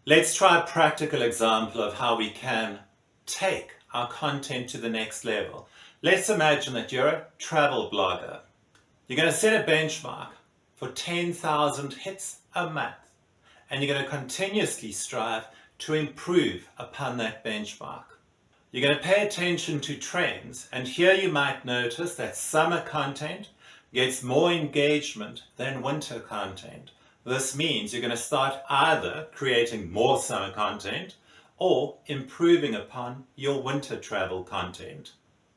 Let's try a practical example of how we can take our content to the next level. Let's imagine that you're a travel blogger. You're going to set a benchmark for 10,000 hits a month, and you're going to continuously strive to improve upon that benchmark. You're going to pay attention to trends, and here you might notice that summer content gets more engagement than winter content. This means you're going to start either creating more summer content or improving upon your winter travel content.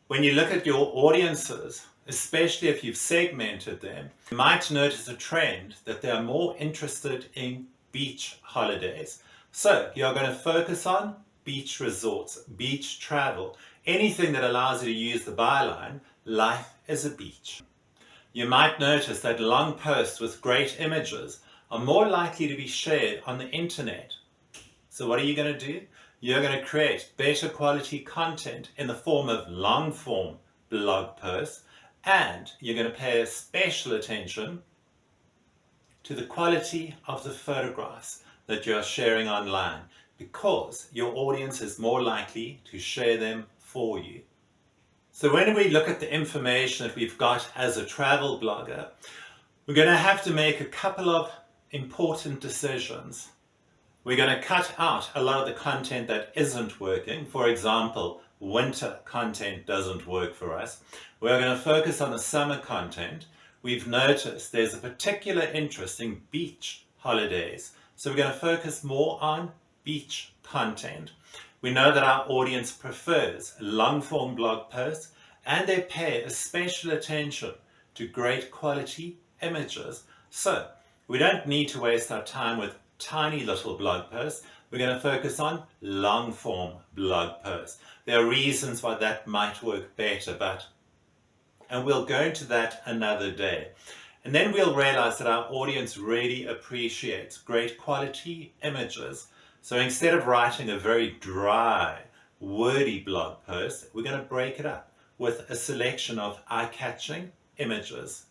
When you look at your audiences, especially if you've segmented them, you might notice a trend that they are more interested in beach holidays. So you're going to focus on beach resorts, beach travel, anything that allows you to use the byline, life is a beach. You might notice that long posts with great images are more likely to be shared on the internet. So what are you going to do? You're going to create better quality content in the form of long form blog posts, and you're going to pay special attention to the quality of the photographs that you're sharing online, because your audience is more likely to share them for you. So when we look at the information that we've got as a travel blogger, we're going to have to make a couple of important decisions. We're going to cut out a lot of the content that isn't working. For example, winter content doesn't work for us. We're going to focus on the summer content. We've noticed there's a particular interest in beach holidays, so we're going to focus more on beach content. We know that our audience prefers long form blog posts, and they pay a special attention to great quality images. So we don't need to waste our time with tiny little blog posts. We're going to focus on long form blog posts. There are reasons why that might work better, and we'll go into that another day. And then we'll realize that our audience really appreciates great quality images. So instead of writing a very dry, wordy blog post, we're going to break it up with a selection of eye-catching images.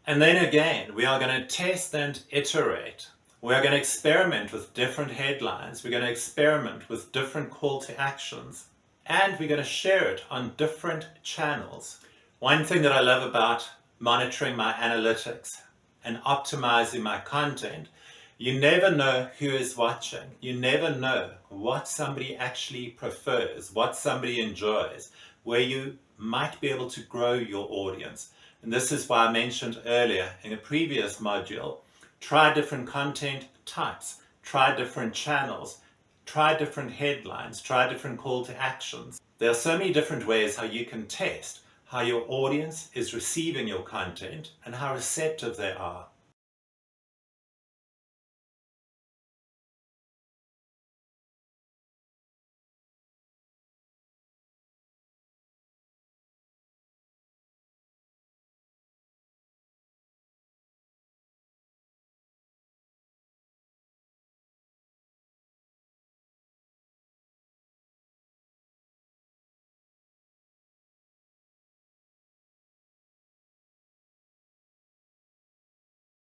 And then again, we are going to test and iterate. We are going to experiment with different headlines. We're going to experiment with different call to actions. And we're going to share it on different channels. One thing that I love about monitoring my analytics and optimizing my content, you never know who is watching. You never know what somebody actually prefers, what somebody enjoys, where you might be able to grow your audience. And this is why I mentioned earlier in a previous module, try different content types, try different channels, try different headlines, try different call to actions. There are so many different ways how you can test how your audience is receiving your content and how receptive they are.